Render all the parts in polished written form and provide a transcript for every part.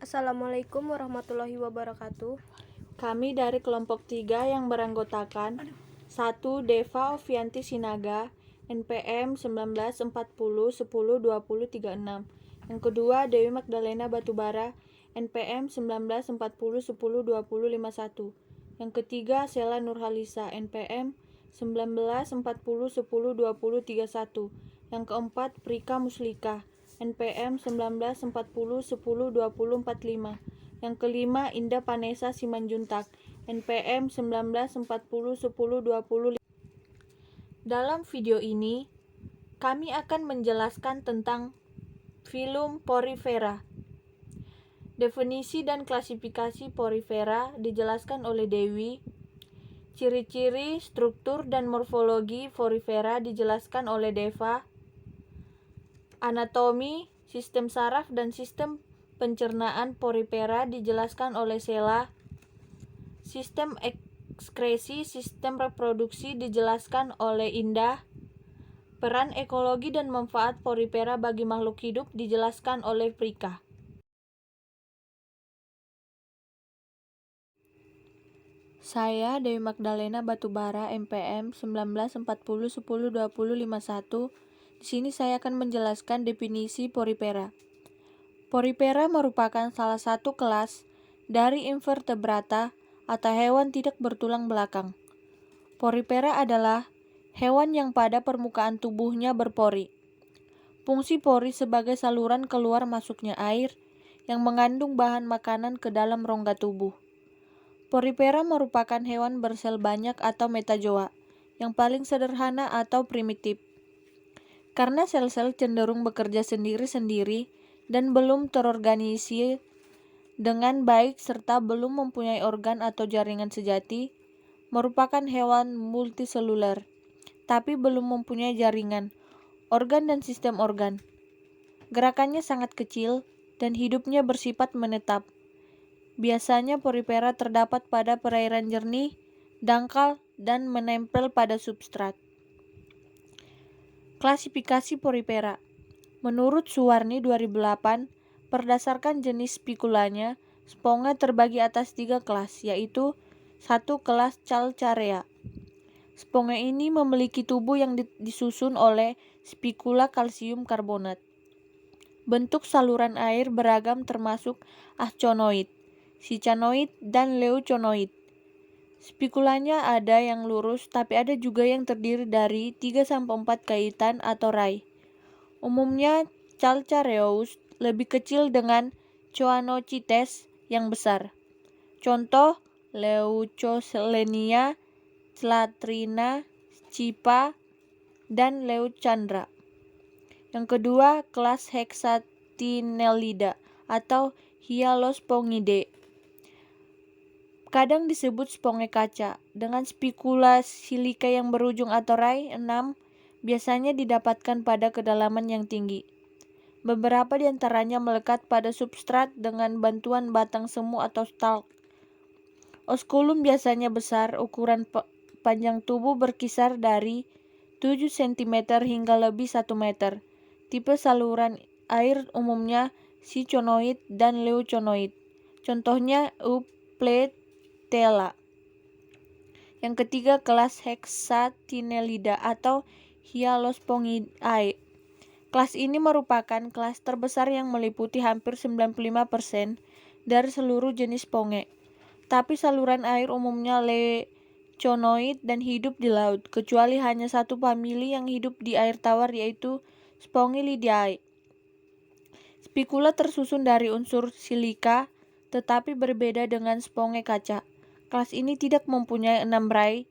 Assalamualaikum warahmatullahi wabarakatuh. Kami dari kelompok 3 yang beranggotakan 1. Deva Ovianti Sinaga, NPM 1940102036. Yang kedua, Dewi Magdalena Batubara, NPM 1940102051. Yang ketiga, Sela Nurhalisa, NPM 1940102031. Yang keempat, Prika Muslika, NPM 1940102045. Yang kelima, Indah Vanessa Simanjuntak, NPM 19401020. Dalam video ini, kami akan menjelaskan tentang filum porifera. Definisi dan klasifikasi porifera dijelaskan oleh Dewi. Ciri-ciri, struktur, dan morfologi porifera dijelaskan oleh Deva. Anatomi, sistem saraf, dan sistem pencernaan porifera dijelaskan oleh Sela. Sistem ekskresi, sistem reproduksi dijelaskan oleh Indah. Peran ekologi dan manfaat porifera bagi makhluk hidup dijelaskan oleh Prika. Saya Dewi Magdalena Batubara, MPM 1940102051. Di sini saya akan menjelaskan definisi porifera. Porifera merupakan salah satu kelas dari invertebrata atau hewan tidak bertulang belakang. Porifera adalah hewan yang pada permukaan tubuhnya berpori. Fungsi pori sebagai saluran keluar masuknya air yang mengandung bahan makanan ke dalam rongga tubuh. Porifera merupakan hewan bersel banyak atau metazoa yang paling sederhana atau primitif. Karena sel-sel cenderung bekerja sendiri-sendiri dan belum terorganisir dengan baik serta belum mempunyai organ atau jaringan sejati, merupakan hewan multiseluler, tapi belum mempunyai jaringan, organ dan sistem organ. Gerakannya sangat kecil dan hidupnya bersifat menetap. Biasanya porifera terdapat pada perairan jernih, dangkal, dan menempel pada substrat. Klasifikasi porifera. Menurut Suwarni 2008, berdasarkan jenis spikulanya, sponge terbagi atas 3 kelas, yaitu 1. Kelas Calcarea. Sponge ini memiliki tubuh yang disusun oleh spikula kalsium karbonat. Bentuk saluran air beragam termasuk acconoid, siccanoid, dan leuconoid. Spikulanya ada yang lurus, tapi ada juga yang terdiri dari 3-4 kaitan atau rai. Umumnya Calcareous lebih kecil dengan Choanochites yang besar. Contoh Leucoselenia, Clatrina, Cipa, dan Leucandra. Yang kedua, kelas Hexatinellida atau Hyalospongidae. Kadang disebut sponge kaca, dengan spikula silika yang berujung atau rai 6, biasanya didapatkan pada kedalaman yang tinggi. Beberapa di antaranya melekat pada substrat dengan bantuan batang semu atau stalk. Osculum biasanya besar, ukuran panjang tubuh berkisar dari 7 cm hingga lebih 1 meter. Tipe saluran air umumnya siconoid dan leuconoid. Contohnya Eupletella. Yang ketiga, kelas Hexatinellida atau Hyalospongidae. Kelas ini merupakan kelas terbesar yang meliputi hampir 95% dari seluruh jenis sponge. Tapi saluran air umumnya leuconoid dan hidup di laut, kecuali hanya satu famili yang hidup di air tawar, yaitu Spongilidae. Spikula tersusun dari unsur silika, tetapi berbeda dengan sponge kaca. Kelas ini tidak mempunyai 6 rai.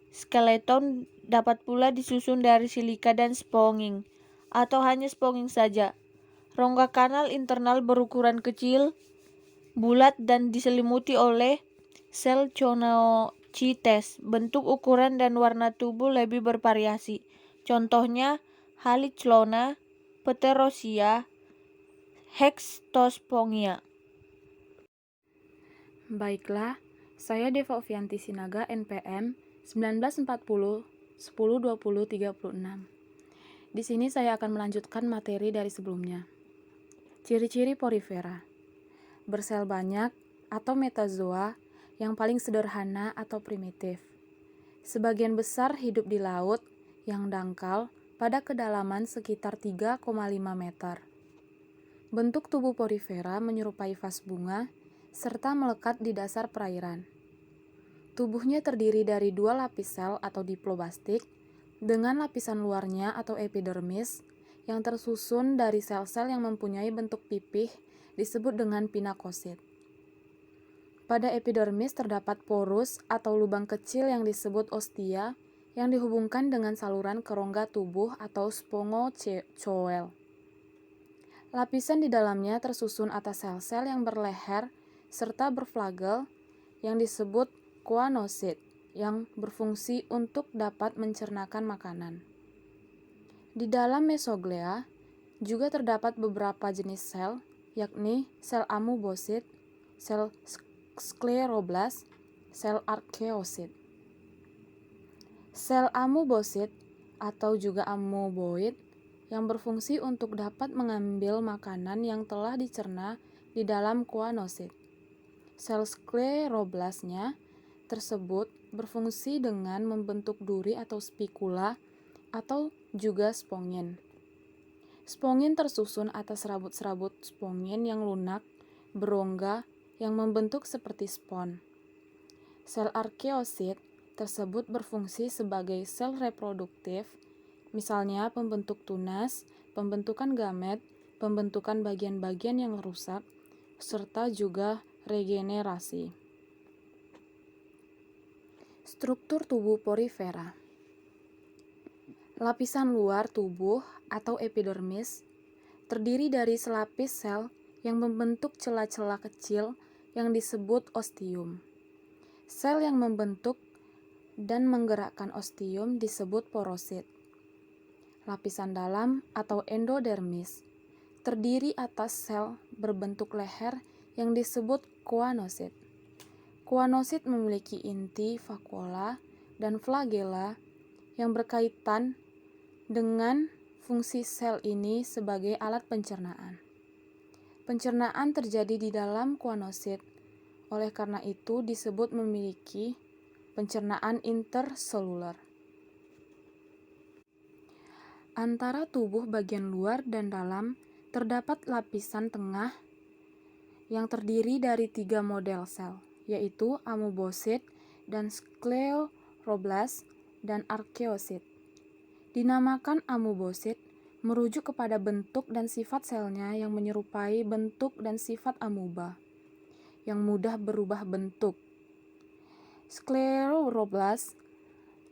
Skeleton dapat pula disusun dari silika dan sponging, atau hanya sponging saja. Rongga kanal internal berukuran kecil, bulat, dan diselimuti oleh sel Choanochites. Bentuk, ukuran, dan warna tubuh lebih bervariasi. Contohnya Halichlona, Pterosia, Hextospongia. Baiklah, saya Deva Ovianti Sinaga, NPM 1940102036. Di sini saya akan melanjutkan materi dari sebelumnya. Ciri-ciri porifera. bersel banyak, atau metazoa yang paling sederhana atau primitif. Sebagian besar hidup di laut yang dangkal pada kedalaman sekitar 3,5 meter. Bentuk tubuh porifera menyerupai vas bunga serta melekat di dasar perairan. Tubuhnya terdiri dari 2 lapis sel atau diploblastik dengan lapisan luarnya atau epidermis yang tersusun dari sel-sel yang mempunyai bentuk pipih disebut dengan pinakosit. Pada epidermis terdapat porus atau lubang kecil yang disebut ostia yang dihubungkan dengan saluran kerongga tubuh atau spongocoel. Lapisan di dalamnya tersusun atas sel-sel yang berleher serta berflagel yang disebut choanosit yang berfungsi untuk dapat mencernakan makanan. Di dalam mesoglea juga terdapat beberapa jenis sel, yakni sel amoebosit, sel skleroblast, sel arkeosit. Sel amoebosit atau juga amoeboid yang berfungsi untuk dapat mengambil makanan yang telah dicerna di dalam choanosit. Sel skleroblastnya tersebut berfungsi dengan membentuk duri atau spikula atau juga spongin. Spongin tersusun atas serabut-serabut spongin yang lunak, berongga, yang membentuk seperti spon. Sel arkeosit tersebut berfungsi sebagai sel reproduktif, misalnya pembentuk tunas, pembentukan gamet, pembentukan bagian-bagian yang rusak, serta juga regenerasi. Struktur tubuh porifera. Lapisan luar tubuh atau epidermis terdiri dari selapis sel yang membentuk celah-celah kecil yang disebut ostium. Sel yang membentuk dan menggerakkan ostium disebut porosit. Lapisan dalam atau endodermis terdiri atas sel berbentuk leher yang disebut choanosit. Choanosit memiliki inti, vakuola, dan flagella yang berkaitan dengan fungsi sel ini sebagai alat pencernaan. Pencernaan terjadi di dalam choanosit, oleh karena itu disebut memiliki pencernaan interseluler. Antara tubuh bagian luar dan dalam terdapat lapisan tengah yang terdiri dari 3 model sel, yaitu amoebosit dan skleroblast dan arkeosit. Dinamakan amoebosit merujuk kepada bentuk dan sifat selnya yang menyerupai bentuk dan sifat amoeba, yang mudah berubah bentuk. Skleroblast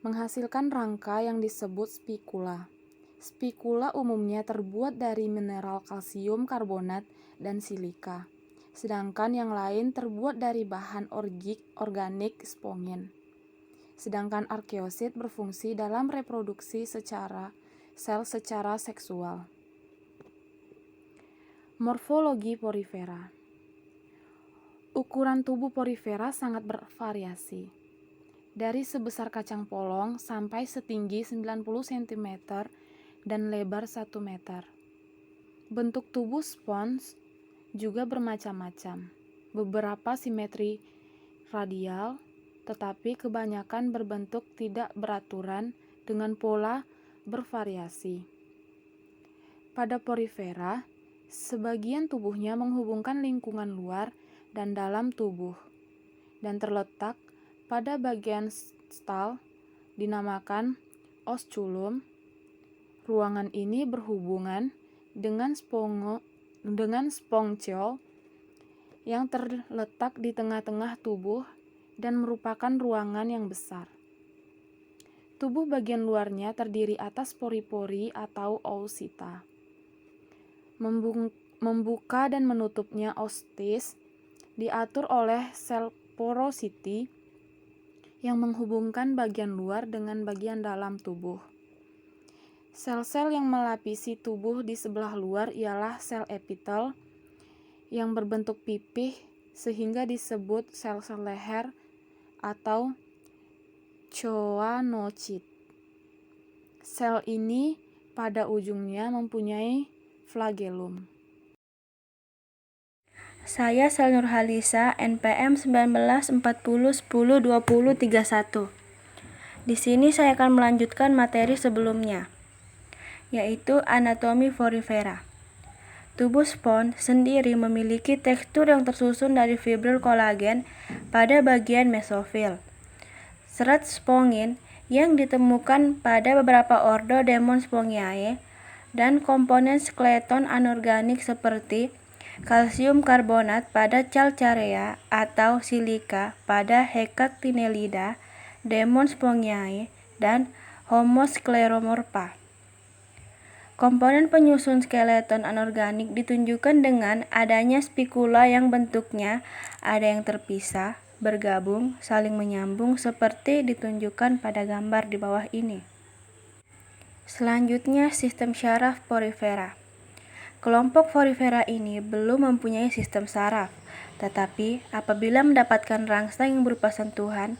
menghasilkan rangka yang disebut spikula. Spikula umumnya terbuat dari mineral kalsium karbonat dan silika, sedangkan yang lain terbuat dari bahan organik spongin. Sedangkan arkeosit berfungsi dalam reproduksi sel secara seksual. Morfologi porifera. Ukuran tubuh porifera sangat bervariasi, dari sebesar kacang polong sampai setinggi 90 cm dan lebar 1 meter. Bentuk tubuh spons juga bermacam-macam, beberapa simetri radial, tetapi kebanyakan berbentuk tidak beraturan dengan pola bervariasi. Pada porifera, sebagian tubuhnya menghubungkan lingkungan luar dan dalam tubuh, dan terletak pada bagian stal dinamakan osculum. Ruangan ini berhubungan dengan spongciol yang terletak di tengah-tengah tubuh dan merupakan ruangan yang besar. Tubuh bagian luarnya terdiri atas pori-pori atau oosita. Membuka dan menutupnya ostis diatur oleh sel porosity yang menghubungkan bagian luar dengan bagian dalam tubuh. Sel-sel yang melapisi tubuh di sebelah luar ialah sel epitel yang berbentuk pipih sehingga disebut sel-sel leher atau choanocyte. Sel ini pada ujungnya mempunyai flagellum. Saya Sel Nurhalisa, NPM 1940102031. Di sini saya akan melanjutkan materi sebelumnya, yaitu anatomi porifera. Tubuh spons sendiri memiliki tekstur yang tersusun dari fibril kolagen pada bagian mesofil. Serat spongin yang ditemukan pada beberapa ordo Demospongiae dan komponen skeleton anorganik seperti kalsium karbonat pada Calcarea atau silika pada Hecactinellida, Demospongiae, dan Homo scleromorpha. Komponen penyusun skeleton anorganik ditunjukkan dengan adanya spikula yang bentuknya ada yang terpisah, bergabung, saling menyambung seperti ditunjukkan pada gambar di bawah ini. Selanjutnya, sistem syaraf porifera. Kelompok porifera ini belum mempunyai sistem saraf, tetapi apabila mendapatkan rangsang yang berupa sentuhan,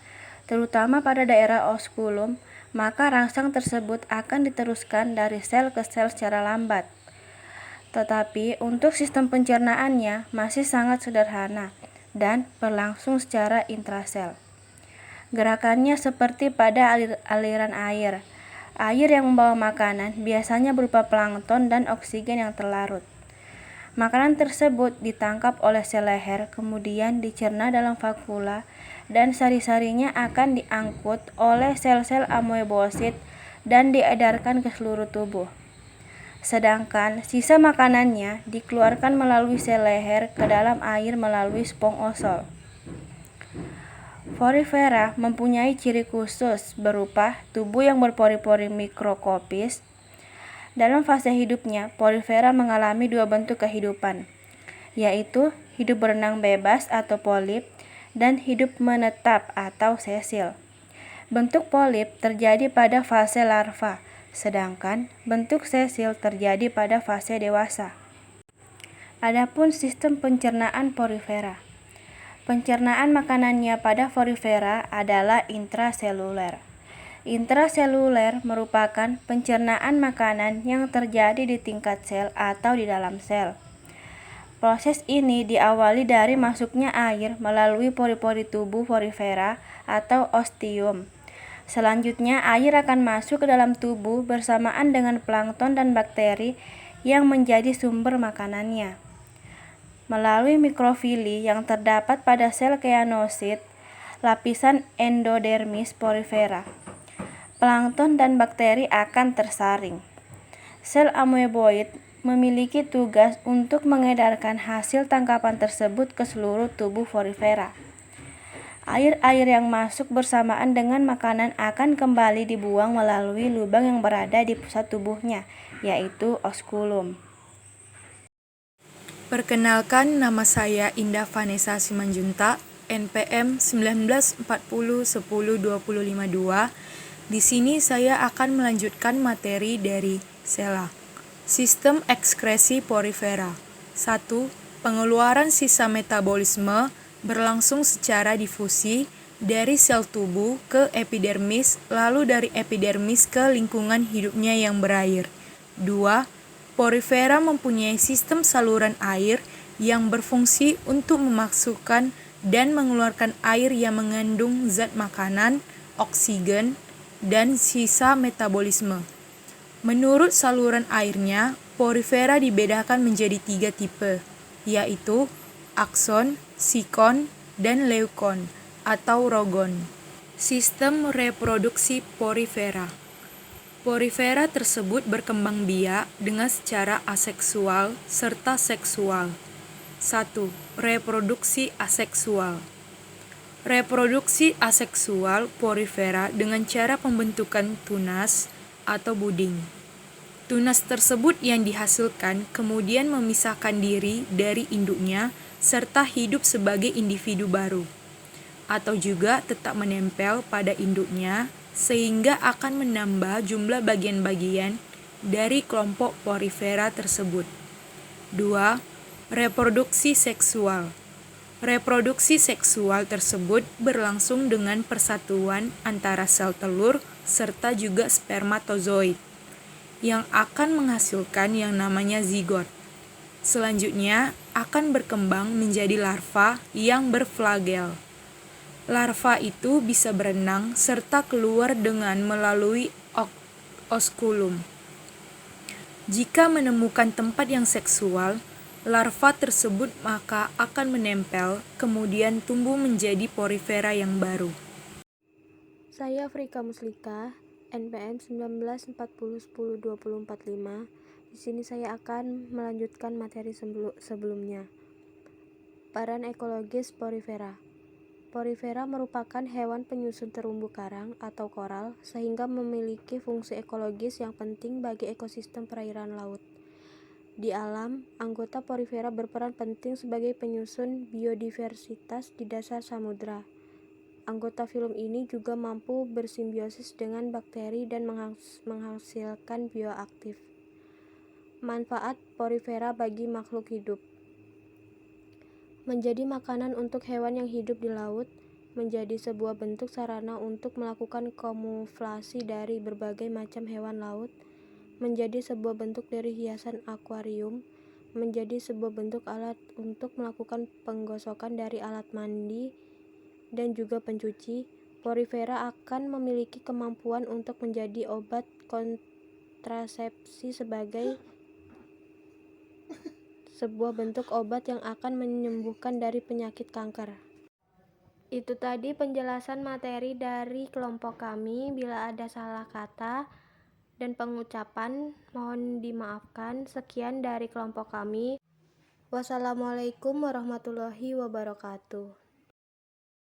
terutama pada daerah osculum, maka rangsang tersebut akan diteruskan dari sel ke sel secara lambat. Tetapi untuk sistem pencernaannya masih sangat sederhana dan berlangsung secara intrasel. Gerakannya seperti pada aliran air. Air yang membawa makanan biasanya berupa plankton dan oksigen yang terlarut. Makanan tersebut ditangkap oleh sel leher, kemudian dicerna dalam vakula, dan sari-sarinya akan diangkut oleh sel-sel amoebosit dan diedarkan ke seluruh tubuh. Sedangkan sisa makanannya dikeluarkan melalui sel leher ke dalam air melalui spons osol. Porifera mempunyai ciri khusus berupa tubuh yang berpori-pori mikroskopis. Dalam fase hidupnya, porifera mengalami dua bentuk kehidupan, yaitu hidup berenang bebas atau polip dan hidup menetap atau sesil. Bentuk polip terjadi pada fase larva, sedangkan bentuk sesil terjadi pada fase dewasa. Adapun sistem pencernaan porifera. Pencernaan makanannya pada porifera adalah intraseluler. Intraseluler merupakan pencernaan makanan yang terjadi di tingkat sel atau di dalam sel. Proses ini diawali dari masuknya air melalui pori-pori tubuh porifera atau ostium. Selanjutnya, air akan masuk ke dalam tubuh bersamaan dengan plankton dan bakteri yang menjadi sumber makanannya. Melalui mikrofili yang terdapat pada sel keanosit, lapisan endodermis porifera, plankton dan bakteri akan tersaring. Sel amoeboid memiliki tugas untuk mengedarkan hasil tangkapan tersebut ke seluruh tubuh porifera. Air-air yang masuk bersamaan dengan makanan akan kembali dibuang melalui lubang yang berada di pusat tubuhnya, yaitu osculum. Perkenalkan, nama saya Indah Vanessa Simanjuntak, NPM 1940102052. Di sini saya akan melanjutkan materi dari sela. Sistem ekskresi porifera. 1. Pengeluaran sisa metabolisme berlangsung secara difusi dari sel tubuh ke epidermis, lalu dari epidermis ke lingkungan hidupnya yang berair. 2. Porifera mempunyai sistem saluran air yang berfungsi untuk memasukkan dan mengeluarkan air yang mengandung zat makanan, oksigen, dan sisa metabolisme. Menurut saluran airnya, porifera dibedakan menjadi 3 tipe, yaitu akson, sikon, dan leukon atau rogon. Sistem reproduksi porifera. Porifera tersebut berkembang biak dengan secara aseksual serta seksual. 1. Reproduksi aseksual. Reproduksi aseksual porifera dengan cara pembentukan tunas atau buding. Tunas tersebut yang dihasilkan kemudian memisahkan diri dari induknya serta hidup sebagai individu baru, atau juga tetap menempel pada induknya sehingga akan menambah jumlah bagian-bagian dari kelompok porifera tersebut. 2. Reproduksi seksual. Reproduksi seksual tersebut berlangsung dengan persatuan antara sel telur serta juga spermatozoid yang akan menghasilkan yang namanya zigot. Selanjutnya akan berkembang menjadi larva yang berflagel. Larva itu bisa berenang serta keluar dengan melalui oskulum. Jika menemukan tempat yang seksual, larva tersebut maka akan menempel, kemudian tumbuh menjadi porifera yang baru. Saya Frika Muslika, NPM 1940102045. Di sini saya akan melanjutkan materi sebelumnya. Peran ekologis porifera. Porifera merupakan hewan penyusun terumbu karang atau koral, sehingga memiliki fungsi ekologis yang penting bagi ekosistem perairan laut. Di alam, anggota porifera berperan penting sebagai penyusun biodiversitas di dasar samudra. Anggota filum ini juga mampu bersimbiosis dengan bakteri dan menghasilkan bioaktif. Manfaat porifera bagi makhluk hidup. Menjadi makanan untuk hewan yang hidup di laut, menjadi sebuah bentuk sarana untuk melakukan kamuflasi dari berbagai macam hewan laut, menjadi sebuah bentuk dari hiasan akuarium, menjadi sebuah bentuk alat untuk melakukan penggosokan dari alat mandi, dan juga pencuci. Porifera akan memiliki kemampuan untuk menjadi obat kontrasepsi sebagai sebuah bentuk obat yang akan menyembuhkan dari penyakit kanker. Itu tadi penjelasan materi dari kelompok kami. Bila ada salah kata dan pengucapan, mohon dimaafkan. Sekian dari kelompok kami. Wassalamualaikum warahmatullahi wabarakatuh.